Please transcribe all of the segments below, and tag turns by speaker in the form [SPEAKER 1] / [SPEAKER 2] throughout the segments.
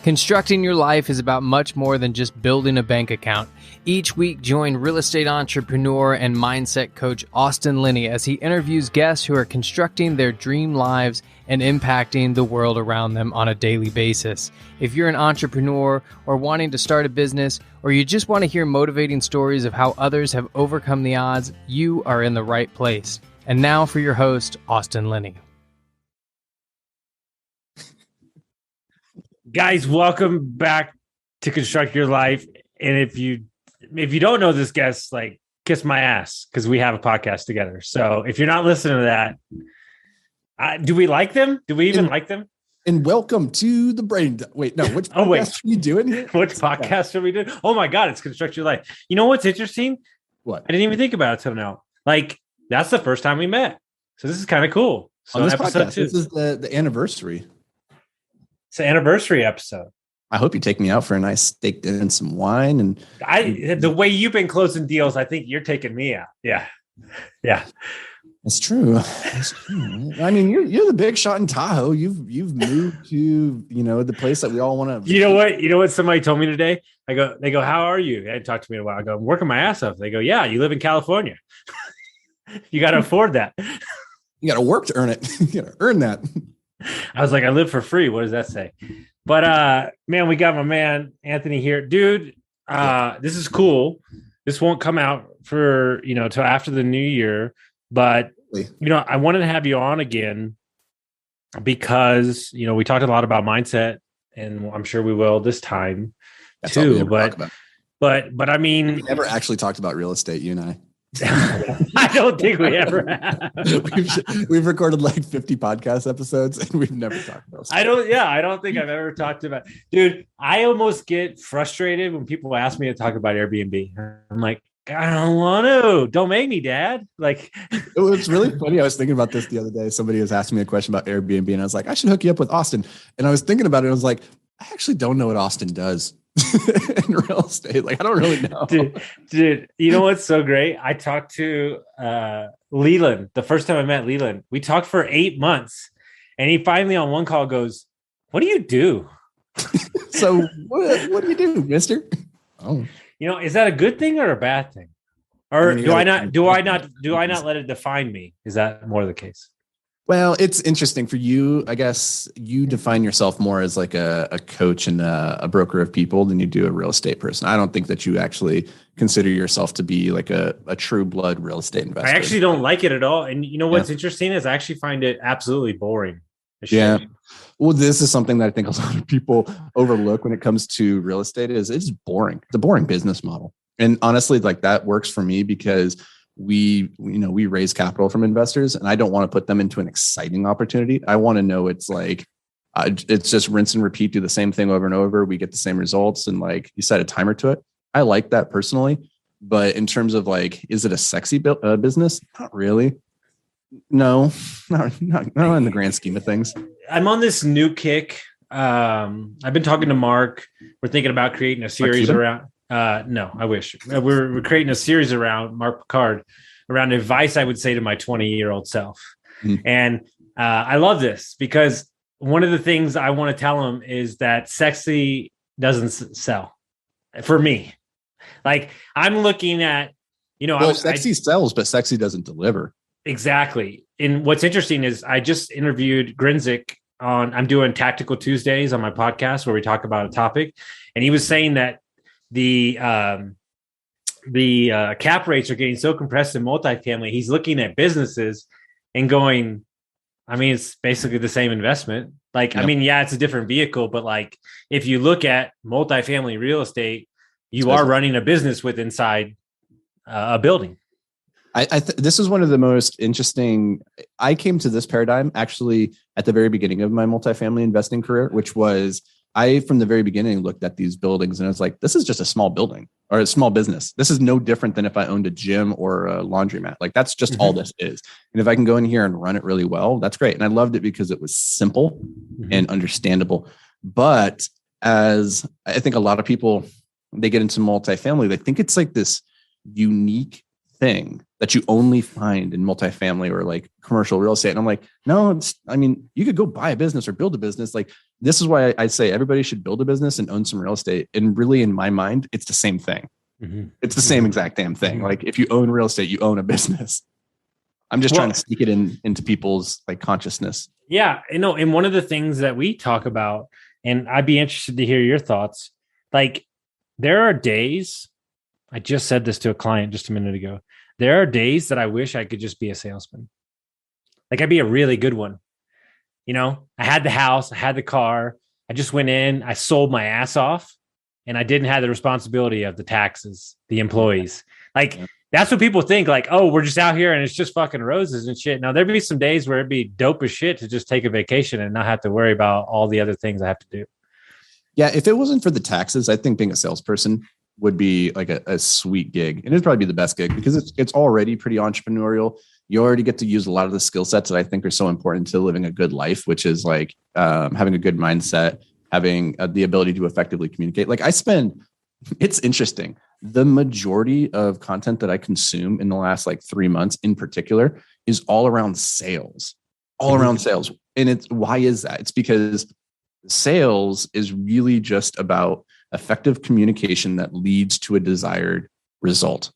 [SPEAKER 1] Constructing your life is about much more than just building a bank account. Each week, join real estate entrepreneur and mindset coach Austin Linney as he interviews guests who are constructing their dream lives and impacting the world around them on a daily basis. If you're an entrepreneur or wanting to start a business, or you just want to hear motivating stories of how others have overcome the odds, you are in the right place. And now for your host, Austin Linney.
[SPEAKER 2] Guys, welcome back to Construct Your Life. And if you don't know this guest, like, kiss my ass, because we have a podcast together. So if you're not listening to that, do we like them? Do we even like them?
[SPEAKER 3] And welcome to the Brain. Wait, no. Which podcast are we doing here?
[SPEAKER 2] Which podcast are we doing? Oh my God, it's Construct Your Life. You know what's interesting?
[SPEAKER 3] What?
[SPEAKER 2] I didn't even think about it till now. Like, that's the first time we met. So this is kind of cool. So
[SPEAKER 3] on this
[SPEAKER 2] episode
[SPEAKER 3] podcast,
[SPEAKER 2] 2.
[SPEAKER 3] this is the anniversary.
[SPEAKER 2] It's an anniversary episode.
[SPEAKER 3] I hope you take me out for a nice steak dinner and some wine. And
[SPEAKER 2] the way you've been closing deals, I think you're taking me out. Yeah.
[SPEAKER 3] That's true. That's true. I mean, you're the big shot in Tahoe. You've moved to, the place that we all want to.
[SPEAKER 2] You know what somebody told me today? They go, how are you? They hadn't talked to me in a while. I go, I'm working my ass off. They go, yeah, you live in California. You got to afford that.
[SPEAKER 3] You got to work to earn it. You got to earn that.
[SPEAKER 2] I was like, I live for free. What does that say? But man, we got my man Anthony here, dude. This is cool. This won't come out for till after the new year, but I wanted to have you on again because we talked a lot about mindset, and I'm sure we will this time too. But I mean,
[SPEAKER 3] we never actually talked about real estate, you and I.
[SPEAKER 2] I don't think we ever have.
[SPEAKER 3] We've recorded like 50 podcast episodes and we've never talked about it.
[SPEAKER 2] I don't think I've ever talked about, dude. I almost get frustrated when people ask me to talk about Airbnb. I'm like, I don't want to. Don't make me, Dad. Like,
[SPEAKER 3] it was really funny. I was thinking about this the other day. Somebody was asking me a question about Airbnb and I was like, I should hook you up with Austin. And I was thinking about it. And I was like, I actually don't know what Austin does in real estate. Like, I don't really know.
[SPEAKER 2] Dude, you know what's so great? I talked to Leland. The first time I met Leland, we talked for 8 months, and he finally on one call goes, what do you do?
[SPEAKER 3] So what do you do, mister? Oh,
[SPEAKER 2] is that a good thing or a bad thing? Or do I not let it define me? Is that more the case?
[SPEAKER 3] Well, it's interesting for you. I guess you define yourself more as like a coach and a broker of people than you do a real estate person. I don't think that you actually consider yourself to be like a true blood real estate investor.
[SPEAKER 2] I actually don't like it at all. And what's interesting is I actually find it absolutely boring.
[SPEAKER 3] Yeah. Well, this is something that I think a lot of people overlook when it comes to real estate is it's boring. It's a boring business model. And honestly, like that works for me because we raise capital from investors and I don't want to put them into an exciting opportunity. I want to know it's like, it's just rinse and repeat, do the same thing over and over. We get the same results. And like you set a timer to it. I like that personally, but in terms of like, is it a sexy business? Not really. No, not in the grand scheme of things.
[SPEAKER 2] I'm on this new kick. I've been talking to Mark. We're thinking about creating a series around, no, I wish we're creating a series around Mark Picard around advice I would say to my 20-year-old self. Mm-hmm. And I love this because one of the things I want to tell him is that sexy doesn't sell for me. Like I'm looking at,
[SPEAKER 3] sexy sells, but sexy doesn't deliver.
[SPEAKER 2] Exactly. And what's interesting is I just interviewed Grinzik I'm doing Tactical Tuesdays on my podcast where we talk about a topic. And he was saying that the cap rates are getting so compressed in multifamily. He's looking at businesses and going, I mean, it's basically the same investment. Like, yep. I mean, yeah, it's a different vehicle, but like, if you look at multifamily real estate, you are running a business with inside a building.
[SPEAKER 3] This is one of the most interesting. I came to this paradigm actually at the very beginning of my multifamily investing career, which was from the very beginning looked at these buildings and I was like, this is just a small building or a small business. This is no different than if I owned a gym or a laundromat. Like that's just all this is. And if I can go in here and run it really well, that's great. And I loved it because it was simple and understandable. But as I think a lot of people, they get into multifamily, they think it's like this unique thing that you only find in multifamily or like commercial real estate. And I'm like, no, you could go buy a business or build a business. Like this is why I say everybody should build a business and own some real estate. And really, in my mind, it's the same thing. Mm-hmm. It's the same exact damn thing. Mm-hmm. Like if you own real estate, you own a business. I'm just trying to sneak it into people's like consciousness.
[SPEAKER 2] Yeah. And one of the things that we talk about, and I'd be interested to hear your thoughts. Like there are days, I just said this to a client just a minute ago. There are days that I wish I could just be a salesman. Like I'd be a really good one. I had the house, I had the car. I just went in, I sold my ass off, and I didn't have the responsibility of the taxes, the employees. Like that's what people think. Like, oh, we're just out here and it's just fucking roses and shit. Now there'd be some days where it'd be dope as shit to just take a vacation and not have to worry about all the other things I have to do.
[SPEAKER 3] Yeah, if it wasn't for the taxes, I think being a salesperson would be like a sweet gig. And it'd probably be the best gig because it's already pretty entrepreneurial. You already get to use a lot of the skill sets that I think are so important to living a good life, which is like having a good mindset, having the ability to effectively communicate. Like it's interesting. The majority of content that I consume in the last like 3 months in particular is all around sales, And why is that? It's because sales is really just about effective communication that leads to a desired result.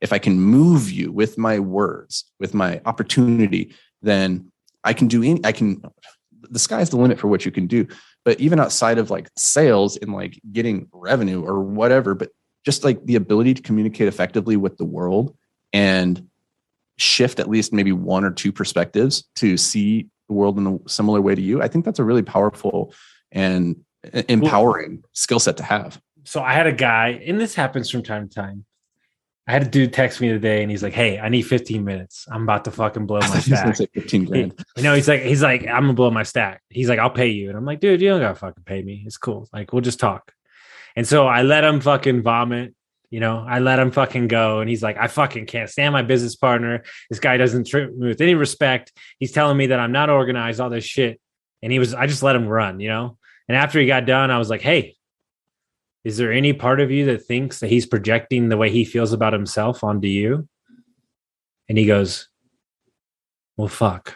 [SPEAKER 3] If I can move you with my words, with my opportunity, then the sky's the limit for what you can do. But even outside of like sales and like getting revenue or whatever, but just like the ability to communicate effectively with the world and shift at least maybe one or two perspectives to see the world in a similar way to you. I think that's a really powerful and empowering skill set to have.
[SPEAKER 2] So I had a guy, and this happens from time to time. I had a dude text me today and he's like, hey, I need 15 minutes. I'm about to fucking blow my stack. 15 grand. He's like, I'm gonna blow my stack. He's like, I'll pay you. And I'm like, dude, you don't gotta fucking pay me. It's cool. Like, we'll just talk. And so I let him fucking vomit. I let him fucking go. And he's like, I fucking can't stand my business partner. This guy doesn't treat me with any respect. He's telling me that I'm not organized, all this shit. And I just let him run, And after he got done, I was like, hey, is there any part of you that thinks that he's projecting the way he feels about himself onto you? And he goes, well, fuck.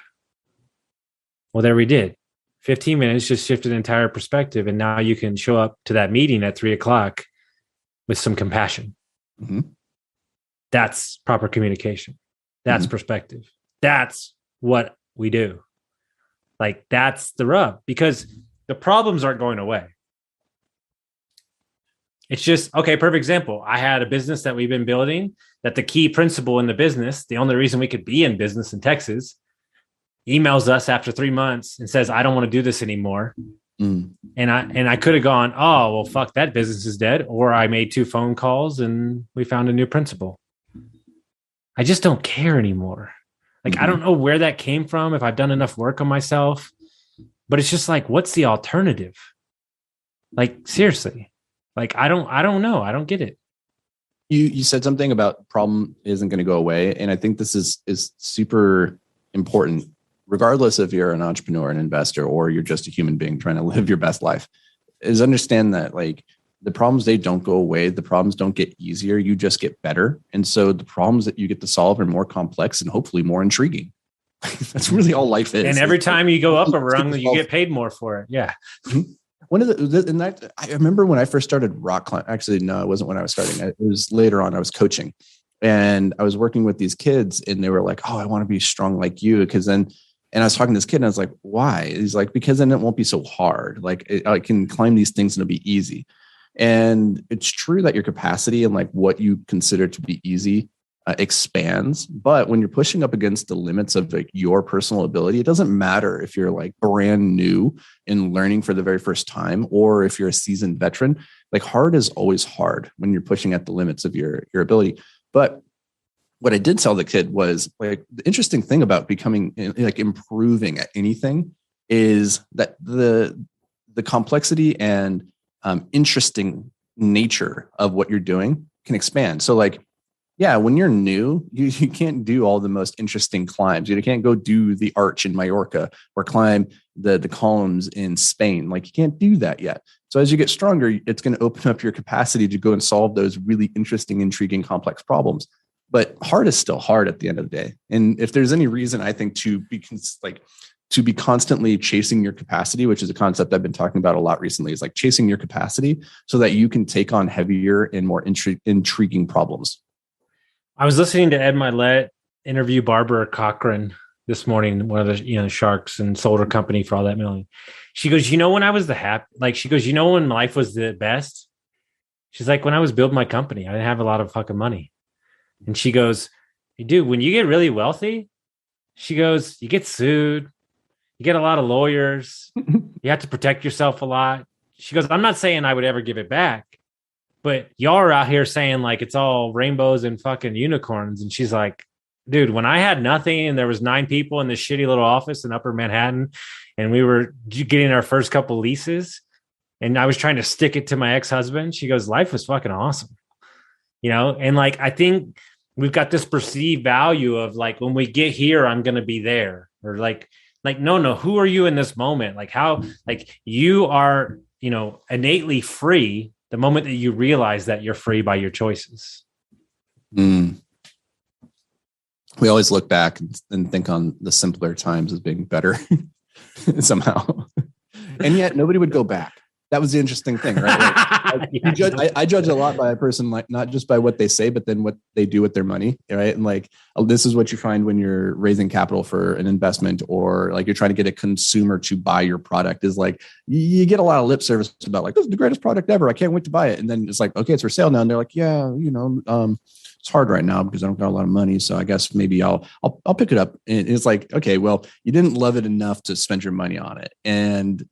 [SPEAKER 2] Well, there we did. 15 minutes just shifted entire perspective. And now you can show up to that meeting at 3:00 with some compassion. Mm-hmm. That's proper communication. That's perspective. That's what we do. Like, that's the rub, because the problems aren't going away. It's just, okay, perfect example. I had a business that we've been building that the key principal in the business, the only reason we could be in business in Texas, emails us after 3 months and says, I don't want to do this anymore. And I could have gone, oh, well, fuck, that business is dead. Or I made 2 phone calls and we found a new principal. I just don't care anymore. Like, I don't know where that came from, if I've done enough work on myself, but it's just like, what's the alternative? Like, seriously. Like, I don't know. I don't get it.
[SPEAKER 3] You said something about problem isn't going to go away. And I think this is super important, regardless if you're an entrepreneur, an investor, or you're just a human being trying to live your best life, is understand that like the problems, they don't go away. The problems don't get easier. You just get better. And so the problems that you get to solve are more complex and hopefully more intriguing. That's really all life is.
[SPEAKER 2] And every time you go up a rung, you get paid more for it. Yeah.
[SPEAKER 3] One of I remember when I first started rock climbing. Actually, no, it wasn't when I was starting. It was later on. I was coaching, and I was working with these kids, and they were like, "Oh, I want to be strong like you." Because then, and I was talking to this kid, and I was like, "Why?" He's like, "Because then it won't be so hard. Like I can climb these things, and it'll be easy." And it's true that your capacity and like what you consider to be easy expands. But when you're pushing up against the limits of like your personal ability, it doesn't matter if you're like brand new and learning for the very first time, or if you're a seasoned veteran. Like, hard is always hard when you're pushing at the limits of your ability. But what I did tell the kid was like, the interesting thing about becoming like improving at anything is that the complexity and interesting nature of what you're doing can expand. So like, yeah, when you're new, you can't do all the most interesting climbs. You can't go do the arch in Mallorca or climb the columns in Spain. Like, you can't do that yet. So as you get stronger, it's going to open up your capacity to go and solve those really interesting, intriguing, complex problems. But hard is still hard at the end of the day. And if there's any reason, I think, to be like to be constantly chasing your capacity, which is a concept I've been talking about a lot recently, is like chasing your capacity so that you can take on heavier and more intriguing problems.
[SPEAKER 2] I was listening to Ed Milet interview Barbara Cochran this morning, one of the sharks, and sold her company for all that million. She goes, when I was she goes, when life was the best? She's like, when I was building my company, I didn't have a lot of fucking money. And she goes, dude, when you get really wealthy, she goes, you get sued, you get a lot of lawyers, you have to protect yourself a lot. She goes, I'm not saying I would ever give it back, but y'all are out here saying like it's all rainbows and fucking unicorns. And she's like, dude, when I had nothing and there was 9 people in this shitty little office in Upper Manhattan, and we were getting our first couple leases, and I was trying to stick it to my ex-husband, she goes, life was fucking awesome. And like, I think we've got this perceived value of like, when we get here, I'm going to be there, or like, no, who are you in this moment? Like how, like you are, innately free the moment that you realize that you're free by your choices.
[SPEAKER 3] We always look back and think on the simpler times as being better somehow. And yet nobody would go back. That was the interesting thing, right? Like, I judge a lot by a person, like not just by what they say, but then what they do with their money, right? And like, this is what you find when you're raising capital for an investment, or like you're trying to get a consumer to buy your product, is like, you get a lot of lip service about like, this is the greatest product ever, I can't wait to buy it. And then it's like, okay, it's for sale now. And they're like, yeah, it's hard right now because I don't got a lot of money. So I guess maybe I'll pick it up. And it's like, okay, well, you didn't love it enough to spend your money on it. And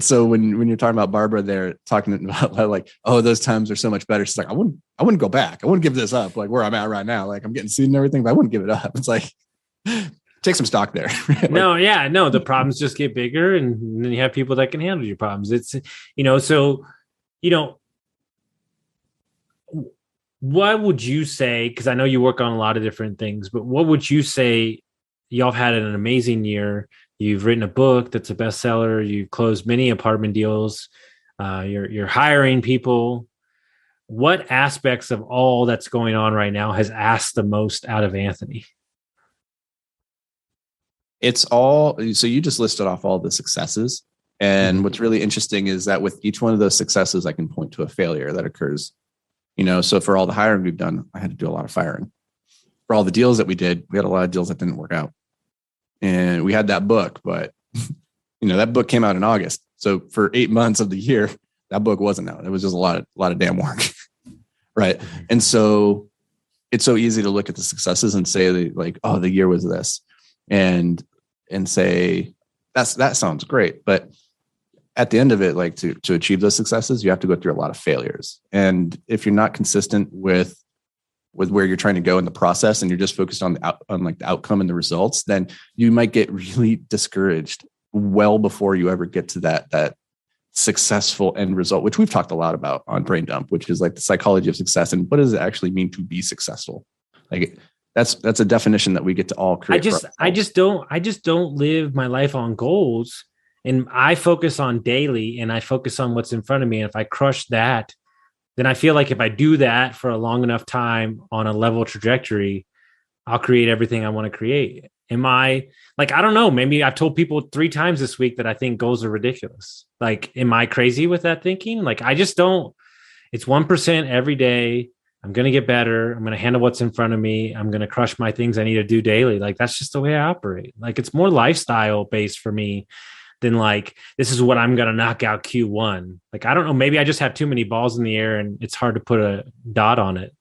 [SPEAKER 3] so when you're talking about Barbara there, talking about like, oh, those times are so much better. She's like, I wouldn't go back. I wouldn't give this up. Like where I'm at right now, like I'm getting sued and everything, but I wouldn't give it up. It's like, take some stock there. Like,
[SPEAKER 2] no, the problems just get bigger, and then you have people that can handle your problems. It's, what would you say? Because I know you work on a lot of different things, but what would you say? Y'all have had an amazing year. You've written a book that's a bestseller. You've closed many apartment deals. You're hiring people. What aspects of all that's going on right now has asked the most out of Anthony?
[SPEAKER 3] It's all, so you just listed off all the successes. And what's really interesting is that with each one of those successes, I can point to a failure that occurs. So for all the hiring we've done, I had to do a lot of firing. For all the deals that we did, we had a lot of deals that didn't work out. And we had that book, but that book came out in August. So for 8 months of the year, that book wasn't out. It was just a lot of damn work. Right. And so it's so easy to look at the successes and say like, oh, the year was this, and say, that sounds great. But at the end of it, like to achieve those successes, you have to go through a lot of failures. And if you're not consistent with where you're trying to go in the process, and you're just focused on the outcome and the results, then you might get really discouraged well before you ever get to that successful end result, which we've talked a lot about on Brain Dump, which is like the psychology of success and what does it actually mean to be successful. Like that's a definition that we get to all create.
[SPEAKER 2] I just don't live my life on goals, and I focus on daily, and I focus on what's in front of me. And if I crush that, then I feel like if I do that for a long enough time on a level trajectory, I'll create everything I want to create. Am I like, I don't know, maybe I've told people 3 times this week that I think goals are ridiculous. Like, am I crazy with that thinking? Like, I just don't, it's 1% every day. I'm going to get better. I'm going to handle what's in front of me. I'm going to crush my things I need to do daily. Like, that's just the way I operate. Like, it's more lifestyle based for me than like, this is what I'm going to knock out Q1. Like, I don't know, maybe I just have too many balls in the air and it's hard to put a dot on it.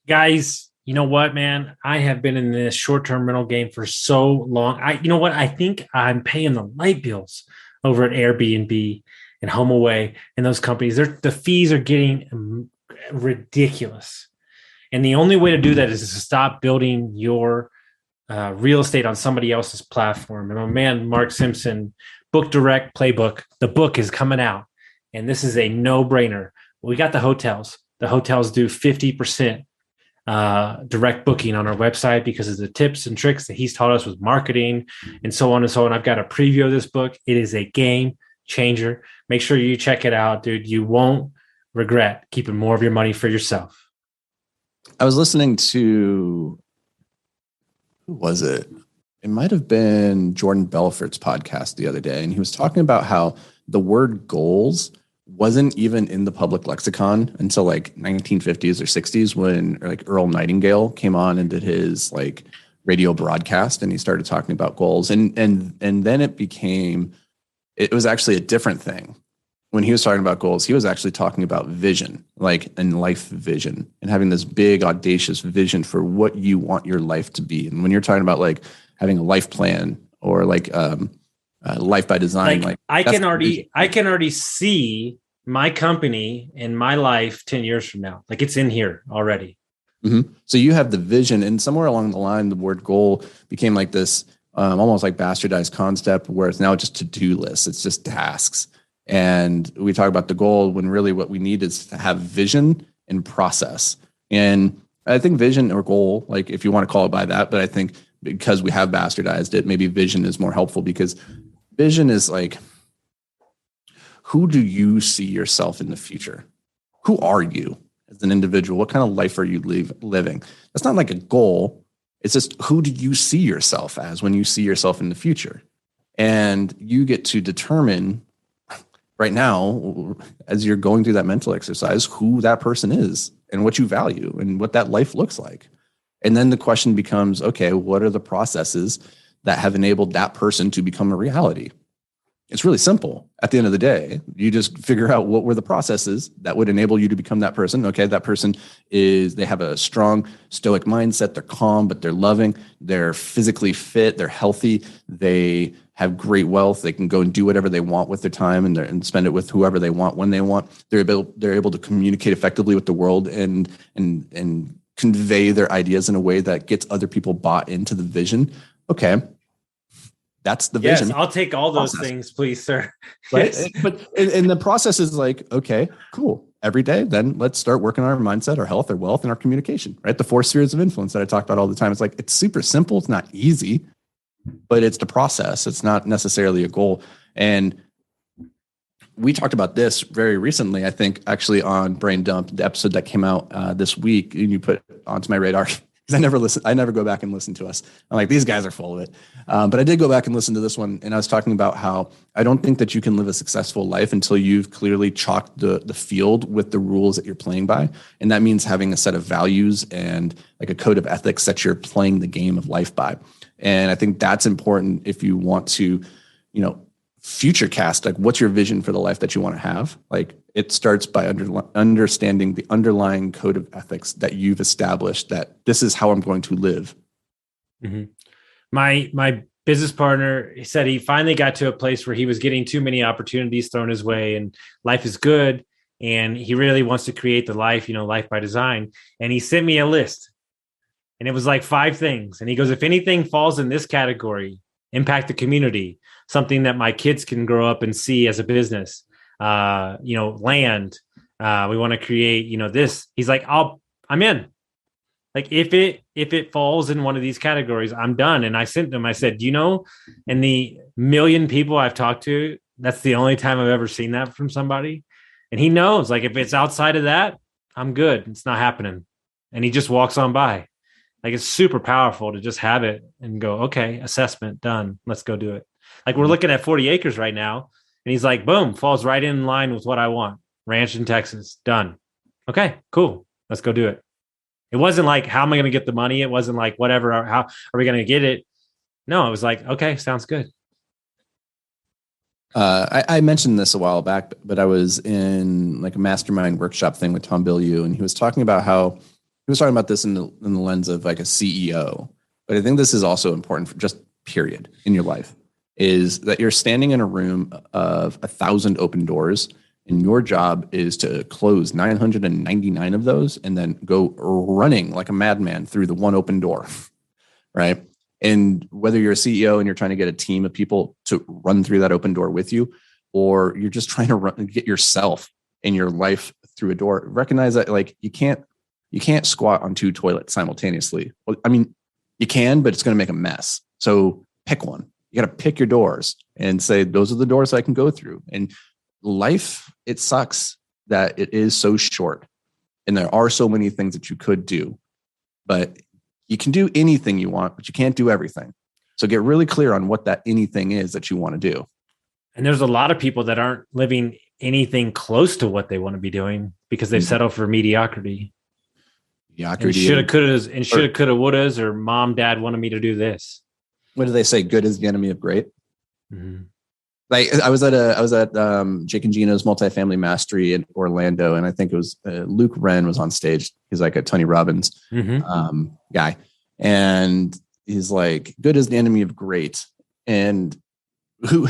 [SPEAKER 2] Guys, you know what, man? I have been in this short-term rental game for so long. You know what? I think I'm paying the light bills over at Airbnb and HomeAway and those companies. The fees are getting ridiculous. And the only way to do that is to stop building your real estate on somebody else's platform. And my man, Mark Simpson, Book Direct Playbook, the book is coming out. And this is a no-brainer. We got the hotels. The hotels do 50% direct booking on our website because of the tips and tricks that he's taught us with marketing and so on and so on. I've got a preview of this book. It is a game changer. Make sure you check it out, dude. You won't regret keeping more of your money for yourself.
[SPEAKER 3] I was listening to, who was it? it might have been Jordan Belfort's podcast the other day, and he was talking about how the word goals wasn't even in the public lexicon until like 1950s or 60s when like Earl Nightingale came on and did his like radio broadcast, and he started talking about goals, and then it was actually a different thing. When he was talking about goals, he was actually talking about vision, like and life vision, and having this big audacious vision for what you want your life to be. And when you're talking about like having a life plan or like life by design, like
[SPEAKER 2] I can already see my company and my life 10 years from now. Like it's in here already.
[SPEAKER 3] Mm-hmm. So you have the vision, and somewhere along the line, the word goal became like this almost like bastardized concept where it's now just to-do lists. It's just tasks. And we talk about the goal when really what we need is to have vision and process. And I think vision or goal, like if you want to call it by that, but I think because we have bastardized it, maybe vision is more helpful, because vision is like, who do you see yourself in the future? Who are you as an individual? What kind of life are you living? That's not like a goal. It's just, who do you see yourself as when you see yourself in the future? And you get to determine right now, as you're going through that mental exercise, who that person is and what you value and what that life looks like. And then the question becomes, okay, what are the processes that have enabled that person to become a reality? It's really simple. At the end of the day, you just figure out what were the processes that would enable you to become that person. Okay, that person they have a strong stoic mindset. They're calm, but they're loving. They're physically fit. They're healthy. They have great wealth. They can go and do whatever they want with their time and spend it with whoever they want when they want. They're able to communicate effectively with the world and convey their ideas in a way that gets other people bought into the vision. Okay. That's the vision.
[SPEAKER 2] Yes, I'll take all those things, please, sir.
[SPEAKER 3] Right.
[SPEAKER 2] Yes.
[SPEAKER 3] But the process is like, okay, cool. Every day, then let's start working on our mindset, our health, our wealth, and our communication, right? The 4 spheres of influence that I talk about all the time. It's like, it's super simple. It's not easy, but it's the process. It's not necessarily a goal. And we talked about this very recently, I think, actually on Brain Dump, the episode that came out this week, and you put onto my radar. Because I never go back and listen to us. I'm like, these guys are full of it. But I did go back and listen to this one. And I was talking about how I don't think that you can live a successful life until you've clearly chalked the field with the rules that you're playing by. And that means having a set of values and like a code of ethics that you're playing the game of life by. And I think that's important if you want to, future cast, like what's your vision for the life that you want to have? Like it starts by understanding the underlying code of ethics that you've established, that this is how I'm going to live.
[SPEAKER 2] Mm-hmm. My business partner, he said he finally got to a place where he was getting too many opportunities thrown his way, and life is good. And he really wants to create the life, life by design. And he sent me a list, and it was like 5 things. And he goes, if anything falls in this category, impact the community, something that my kids can grow up and see as a business, land. We want to create, this. He's like, I'm in. Like if it falls in one of these categories, I'm done. And I sent him, I said, in the 1 million people I've talked to, that's the only time I've ever seen that from somebody. And he knows, like, if it's outside of that, I'm good. It's not happening. And he just walks on by. Like, it's super powerful to just have it and go, okay, assessment done. Let's go do it. Like, we're looking at 40 acres right now. And he's like, boom, falls right in line with what I want. Ranch in Texas, done. Okay, cool. Let's go do it. It wasn't like, how am I going to get the money? It wasn't like, whatever, how are we going to get it? No, it was like, okay, sounds good.
[SPEAKER 3] I mentioned this a while back, but I was in like a mastermind workshop thing with Tom Bilyeu, and he was talking about how he was talking about this in the lens of like a CEO. But I think this is also important for just period in your life, is that you're standing in a room of 1,000 open doors, and your job is to close 999 of those and then go running like a madman through the one open door, right? And whether you're a CEO and you're trying to get a team of people to run through that open door with you, or you're just trying to get yourself and your life through a door, recognize that like you can't squat on 2 toilets simultaneously. Well, I mean, you can, but it's going to make a mess. So pick one. You got to pick your doors and say, those are the doors I can go through. And life, it sucks that it is so short and there are so many things that you could do, but you can do anything you want, but you can't do everything. So get really clear on what that anything is that you want to do.
[SPEAKER 2] And there's a lot of people that aren't living anything close to what they want to be doing because they've settled for mediocrity. Shoulda, coulda, wouldas, or mom, dad wanted me to do this.
[SPEAKER 3] What do they say? Good is the enemy of great.
[SPEAKER 2] Mm-hmm.
[SPEAKER 3] Like I was at Jake and Gino's multifamily mastery in Orlando, and I think it was Luke Wren was on stage. He's like a Tony Robbins guy, and he's like, "Good is the enemy of great." And who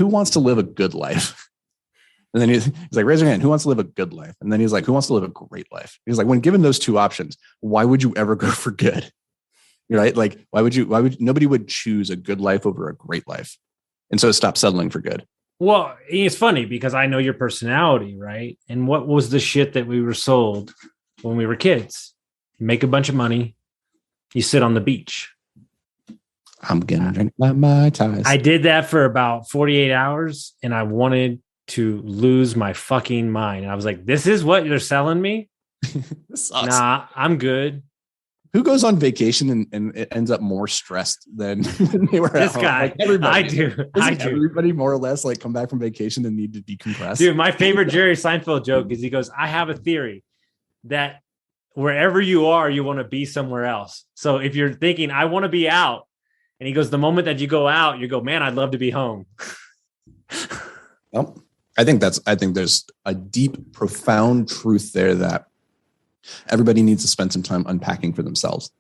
[SPEAKER 3] wants to live a good life? And then he's like, raise your hand. Who wants to live a good life? And then he's like, who wants to live a great life? He's like, when given those two options, why would you ever go for good? Right? Like, why would nobody would choose a good life over a great life? And so stop settling for good.
[SPEAKER 2] Well, it's funny because I know your personality, right? And what was the shit that we were sold when we were kids? You make a bunch of money. You sit on the beach.
[SPEAKER 3] I'm gonna drink my ties.
[SPEAKER 2] I did that for about 48 hours and I wanted to lose my fucking mind. I was like, this is what you're selling me? Nah, I'm good.
[SPEAKER 3] Who goes on vacation and it ends up more stressed than when they were
[SPEAKER 2] this
[SPEAKER 3] at home?
[SPEAKER 2] guy?
[SPEAKER 3] Like everybody.
[SPEAKER 2] I do.
[SPEAKER 3] Everybody more or less like come back from vacation and need to decompress.
[SPEAKER 2] Dude, my favorite Jerry Seinfeld joke is he goes, I have a theory that wherever you are, you want to be somewhere else. So if you're thinking, I want to be out, and he goes, the moment that you go out, you go, man, I'd love to be home.
[SPEAKER 3] Well, I think there's a deep, profound truth there that everybody needs to spend some time unpacking for themselves,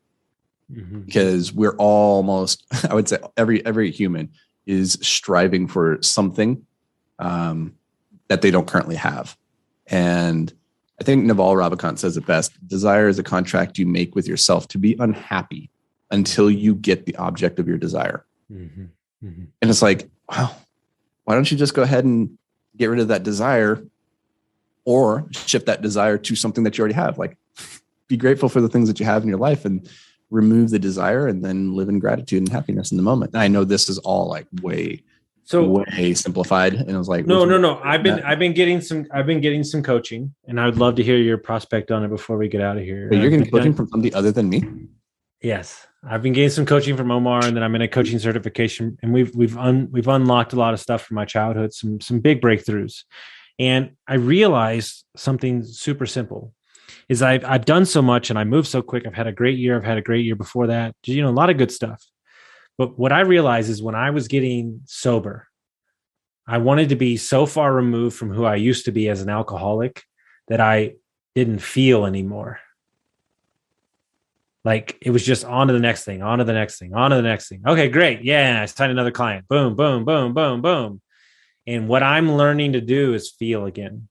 [SPEAKER 3] because we're almost, I would say every human is striving for something that they don't currently have. And I think Naval Ravikant says it best: desire is a contract you make with yourself to be unhappy until you get the object of your desire. And it's like, wow, why don't you just go ahead and get rid of that desire or shift that desire to something that you already have? Like, be grateful for the things that you have in your life and remove the desire and then live in gratitude and happiness in the moment. And I know this is all like way simplified. And I was like,
[SPEAKER 2] no. I've been getting some coaching, and I would love to hear your prospect on it before we get out of here.
[SPEAKER 3] But you're getting coaching from somebody other than me?
[SPEAKER 2] Yes. I've been getting some coaching from Omar, and then I'm in a coaching certification, and we've unlocked a lot of stuff from my childhood, some big breakthroughs. And I realized something super simple is I've done so much and I moved so quick. I've had a great year. I've had a great year before that, a lot of good stuff. But what I realized is when I was getting sober, I wanted to be so far removed from who I used to be as an alcoholic that I didn't feel anymore. Like it was just on to the next thing, on to the next thing, on to the next thing. Okay, great. Yeah. I signed another client. Boom, boom, boom, boom, boom. And what I'm learning to do is feel again.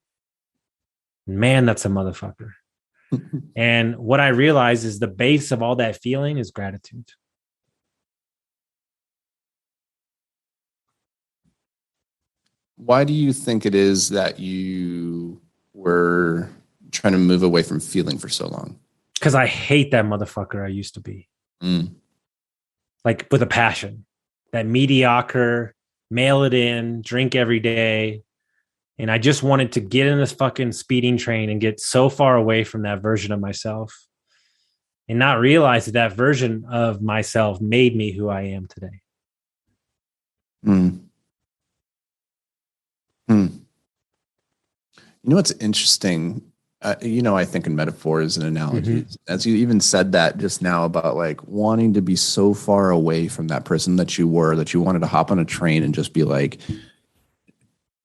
[SPEAKER 2] Man, that's a motherfucker. And what I realize is the base of all that feeling is gratitude.
[SPEAKER 3] Why do you think it is that you were trying to move away from feeling for so long?
[SPEAKER 2] Because I hate that motherfucker I used to be. Like with a passion. That mediocre, mail it in, drink every day. And I just wanted to get in this fucking speeding train and get so far away from that version of myself and not realize that version of myself made me who I am today.
[SPEAKER 3] You know what's interesting? I think in metaphors and analogies, as you even said that just now about like wanting to be so far away from that person that you were, that you wanted to hop on a train and just be like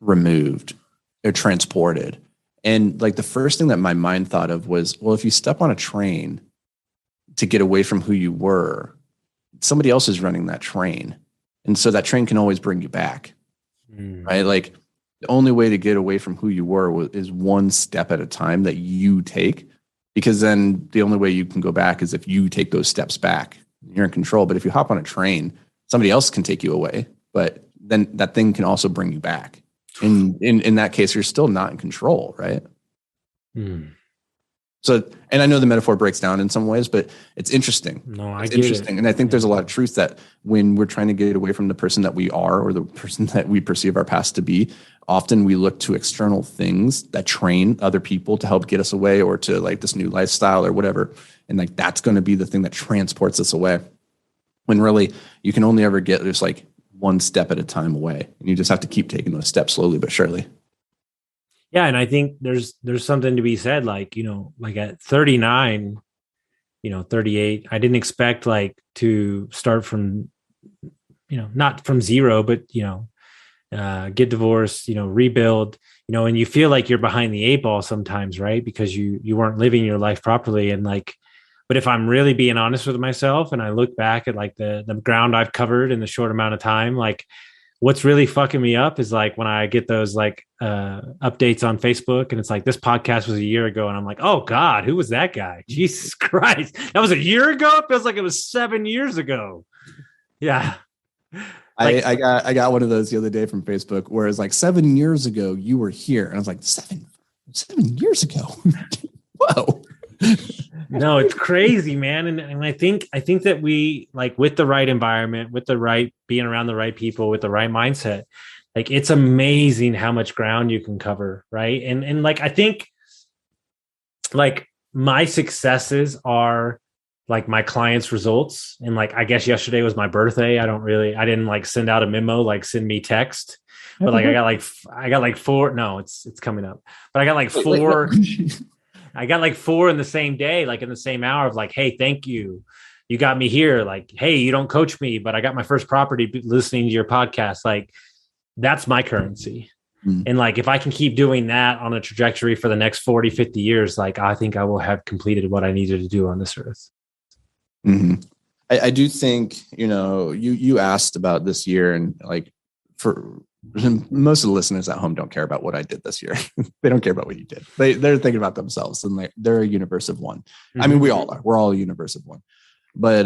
[SPEAKER 3] removed or transported. And like the first thing that my mind thought of was, well, if you step on a train to get away from who you were, somebody else is running that train. And so that train can always bring you back, right? Like, the only way to get away from who you were is one step at a time that you take, because then the only way you can go back is if you take those steps back. You're in control. But if you hop on a train, somebody else can take you away, but then that thing can also bring you back. And in that case, you're still not in control, right? So, and I know the metaphor breaks down in some ways, but it's interesting. It's interesting. And I think there's a lot of truth that when we're trying to get away from the person that we are or the person that we perceive our past to be, often we look to external things that train other people to help get us away, or to like this new lifestyle or whatever. And like, that's going to be the thing that transports us away. when really you can only ever get just like one step at a time away. And you just have to keep taking those steps slowly but surely.
[SPEAKER 2] Yeah. And I think there's something to be said, like, like at 39, 38, I didn't expect like to start from, not from zero, but, get divorced, rebuild, and you feel like you're behind the eight ball sometimes, right? Because you weren't living your life properly. And like, but if I'm really being honest with myself and I look back at like the ground I've covered in the short amount of time, like what's really fucking me up is like when I get those like updates on Facebook and it's like, this podcast was a year ago. And I'm like, oh God, who was that guy? Jesus Christ. That was a year ago. It feels like it was 7 years ago. Yeah. Like,
[SPEAKER 3] I got one of those the other day from Facebook where it's like 7 years ago you were here. And I was like, 7 years ago. Whoa.
[SPEAKER 2] No, it's crazy, man. And I think that we, like, with the right environment, with the right, being around the right people, with the right mindset, like it's amazing how much ground you can cover. Right. And like, I think like my successes are like my clients' results. And like, I guess yesterday was my birthday. I didn't like send out a memo, like send me text, but like, I got like four. No, it's coming up, but I got like four. I got like four in the same day, like in the same hour of like, hey, thank you. You got me here. Like, hey, you don't coach me, but I got my first property listening to your podcast. Like, that's my currency. Mm. And like, if I can keep doing that on a trajectory for the next 40, 50 years, like, I think I will have completed what I needed to do on this earth.
[SPEAKER 3] Mm-hmm. I do think, you asked about this year, and like for most of the listeners at home don't care about what I did this year. They don't care about what you did. They're thinking about themselves, and they're a universe of one. Mm-hmm. I mean, we all are. We're all a universe of one. But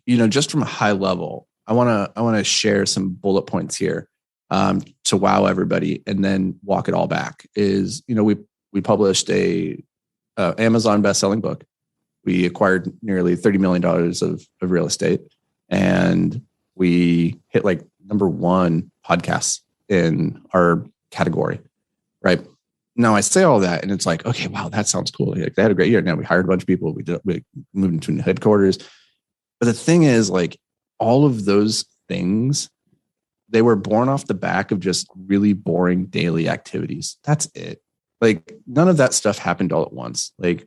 [SPEAKER 3] just from a high level, I want to share some bullet points here to wow everybody, and then walk it all back. Is we published a Amazon best-selling book. We acquired nearly $30 million of real estate, and we hit like number one podcasts in our category. Right now, I say all that, and it's like, okay, wow, that sounds cool. Like, they had a great year. Now we hired a bunch of people. We moved into new headquarters. But the thing is, like, all of those things, they were born off the back of just really boring daily activities. That's it. Like, none of that stuff happened all at once. Like,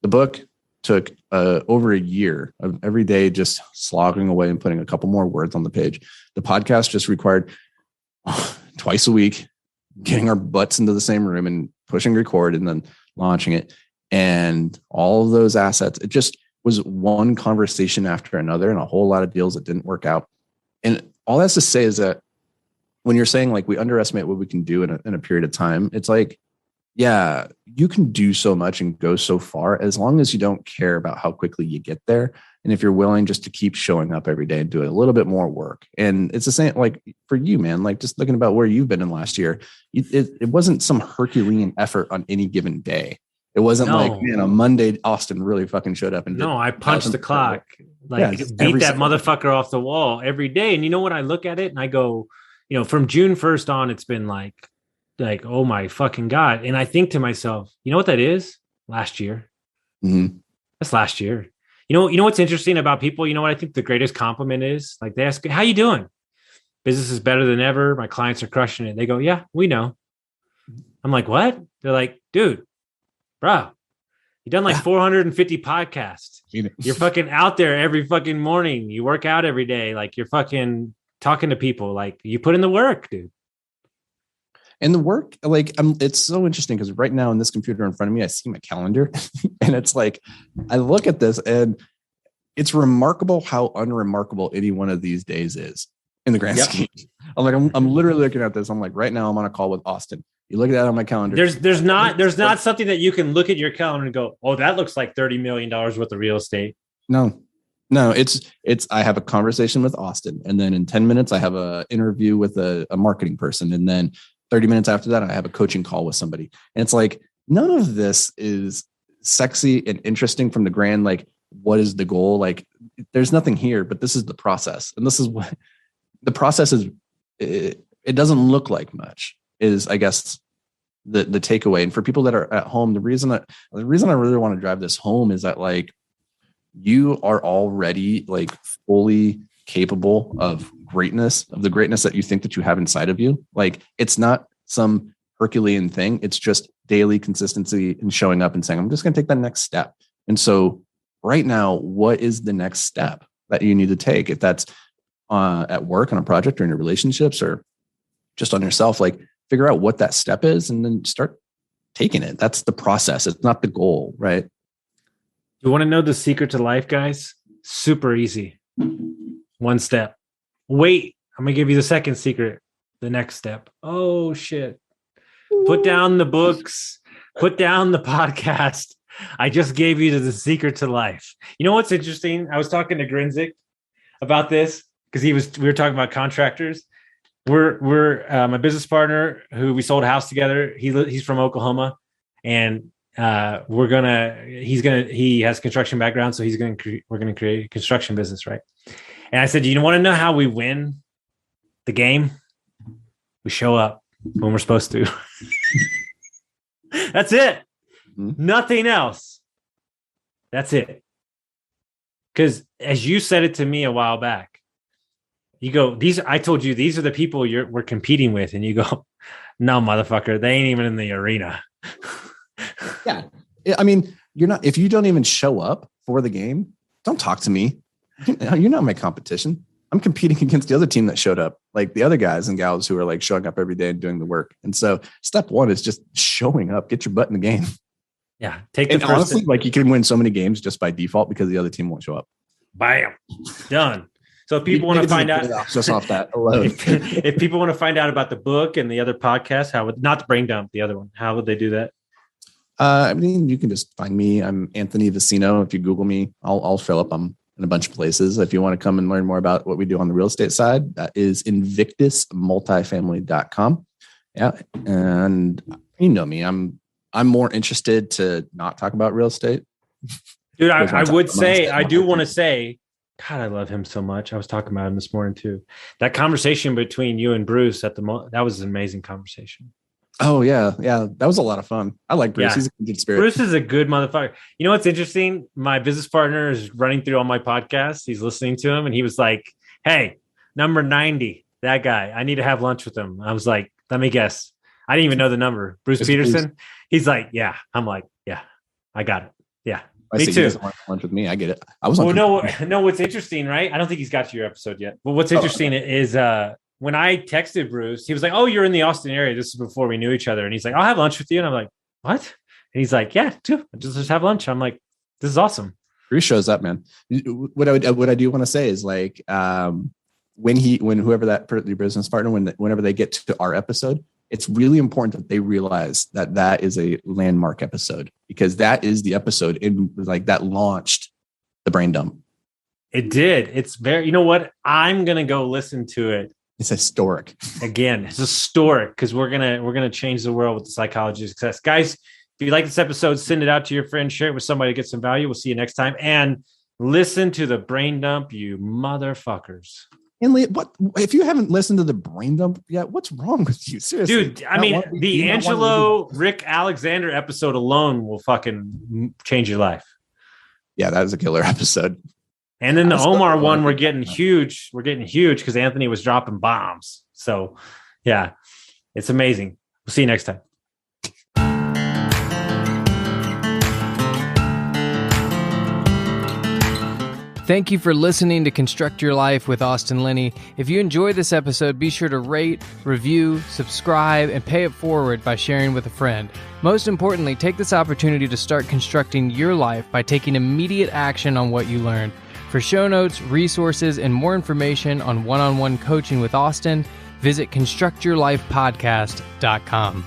[SPEAKER 3] the book took over a year of every day just slogging away and putting a couple more words on the page. The podcast just required twice a week, getting our butts into the same room and pushing record and then launching it. And all of those assets, it just was one conversation after another and a whole lot of deals that didn't work out. And all that's to say is that when you're saying like we underestimate what we can do in a period of time, it's like, yeah, you can do so much and go so far as long as you don't care about how quickly you get there. And if you're willing just to keep showing up every day and doing a little bit more work. And it's the same, like for you, man, like just looking about where you've been in last year, it wasn't some Herculean effort on any given day. It wasn't like, man, on Monday, Austin really fucking showed up and
[SPEAKER 2] no, I punched the clock, like beat that motherfucker off the wall every day. And you know what? I look at it and I go, from June 1st on, it's been like, oh my fucking God. And I think to myself, you know what that is? Last year.
[SPEAKER 3] Mm-hmm.
[SPEAKER 2] That's last year. You know what's interesting about people? You know what I think the greatest compliment is? Like, they ask, how you doing? Business is better than ever. My clients are crushing it. They go, yeah, we know. I'm like, what? They're like, dude, bro, you done like 450 podcasts. You're fucking out there every fucking morning. You work out every day. Like, you're fucking talking to people. Like, you put in the work, dude.
[SPEAKER 3] And the work, like, it's so interesting because right now in this computer in front of me, I see my calendar and it's like, I look at this and it's remarkable how unremarkable any one of these days is in the grand scheme. I'm literally looking at this. I'm like, right now I'm on a call with Austin. You look at that on my calendar.
[SPEAKER 2] There's not something that you can look at your calendar and go, oh, that looks like $30 million worth of real estate.
[SPEAKER 3] No, it's I have a conversation with Austin, and then in 10 minutes I have a interview with a marketing person, and then 30 minutes after that I have a coaching call with somebody. And it's like, none of this is sexy and interesting from the grand, like, what is the goal? Like, there's nothing here, but this is the process. And this is what the process is. It doesn't look like much is, I guess, the takeaway. And for people that are at home, the reason I really want to drive this home is that, like, you are already like fully capable of greatness, of the greatness that you think that you have inside of you. Like it's not some Herculean thing. It's just daily consistency and showing up and saying, I'm just going to take that next step. And so right now, what is the next step that you need to take? If that's at work on a project or in your relationships or just on yourself, like figure out what that step is and then start taking it. That's the process. It's not the goal, right?
[SPEAKER 2] You want to know the secret to life, guys? Super easy. One step. Wait, I'm going to give you the second secret. The next step. Oh, shit. Put down the books. Put down the podcast. I just gave you the secret to life. You know what's interesting? I was talking to Grinzik about this because we were talking about contractors. We're my business partner who we sold a house together. He's from Oklahoma, and he has construction background, so we're gonna create a construction business, right? And I said, you want to know how we win the game? We show up when we're supposed to. That's it. Nothing else. That's it. Because as you said it to me a while back, you go, I told you these are the people we're competing with, and you go, no, motherfucker, they ain't even in the arena.
[SPEAKER 3] Yeah. I mean, if you don't even show up for the game, don't talk to me. You're not my competition. I'm competing against the other team that showed up, like the other guys and gals who are like showing up every day and doing the work. And so step one is just showing up, get your butt in the game.
[SPEAKER 2] Yeah.
[SPEAKER 3] Honestly, like you can win so many games just by default because the other team won't show up.
[SPEAKER 2] Bam. Done. So if people want to find out
[SPEAKER 3] just off that alone,
[SPEAKER 2] if people want to find out about the book and the other podcast, not the brain dump, the other one, how would they do that?
[SPEAKER 3] I mean, you can just find me. I'm Anthony Vicino. If you Google me, I'll show up. I'm in a bunch of places. If you want to come and learn more about what we do on the real estate side, that is invictusmultifamily.com. Yeah. And you know me, I'm more interested to not talk about real estate.
[SPEAKER 2] Dude, I would say, I do want to say, God, I love him so much. I was talking about him this morning too. That conversation between you and Bruce that was an amazing conversation.
[SPEAKER 3] Oh yeah. Yeah. That was a lot of fun. I like Bruce. Yeah. He's a good spirit.
[SPEAKER 2] Bruce is a good motherfucker. You know, what's interesting? My business partner is running through all my podcasts. He's listening to him and he was like, hey, number 90, that guy, I need to have lunch with him. I was like, let me guess. I didn't even know the number. Bruce Peterson. Bruce. He's like, yeah. I'm like, yeah, I got it. Yeah. Me too.
[SPEAKER 3] He doesn't want lunch with me. I get it. I was on.
[SPEAKER 2] No, what's interesting, right? I don't think he's got to your episode yet. But what's interesting is when I texted Bruce, he was like, oh, you're in the Austin area. This is before we knew each other. And he's like, I'll have lunch with you. And I'm like, what? And he's like, yeah, too. Just have lunch. I'm like, this is awesome.
[SPEAKER 3] Bruce shows up, man. What I do want to say is like, when whoever your business partner, whenever they get to our episode, it's really important that they realize that is a landmark episode because that is the episode that launched the brain dump.
[SPEAKER 2] It did. It's very, you know what? I'm going to go listen to it.
[SPEAKER 3] It's historic.
[SPEAKER 2] Again, it's historic because we're gonna change the world with the psychology of success. Guys, if you like this episode, send it out to your friends, share it with somebody to get some value. We'll see you next time. And listen to the brain dump, you motherfuckers.
[SPEAKER 3] And what if you haven't listened to the brain dump yet? What's wrong with you? Seriously.
[SPEAKER 2] Dude, I mean, the Angelo Rick Alexander episode alone will fucking change your life.
[SPEAKER 3] Yeah, that was a killer episode.
[SPEAKER 2] And then the Omar one, we're getting huge. We're getting huge because Anthony was dropping bombs. So, yeah, it's amazing. We'll see you next time.
[SPEAKER 1] Thank you for listening to Construct Your Life with Austin Linney. If you enjoyed this episode, be sure to rate, review, subscribe, and pay it forward by sharing with a friend. Most importantly, take this opportunity to start constructing your life by taking immediate action on what you learned. For show notes, resources, and more information on one-on-one coaching with Austin, visit constructyourlifepodcast.com.